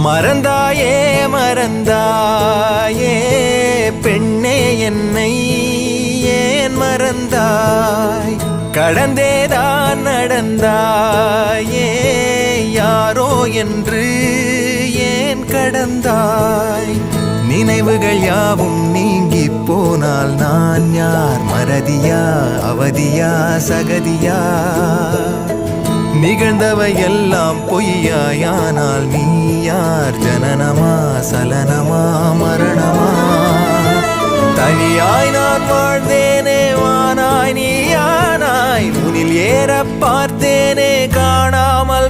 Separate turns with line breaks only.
மறந்தாயே மறந்தாயே பெண்ணே என்னை ஏன் மறந்தாய் கடந்தேதான் நடந்தாயே யாரோ என்று ஏன் கடந்தாய் நினைவுகள் யாவும் நீங்கி போனால் நான் யார் மறதியா அவதியா சகதியா நிகழ்ந்தவை எல்லாம் பொய்யாயானால் நீ யார் ஜனனமா சலனமா மரணமா தனியாய் நான் வாழ்ந்தேனே வானாய் நீயானாய் முனில் ஏற பார்த்தேனே காணாமல்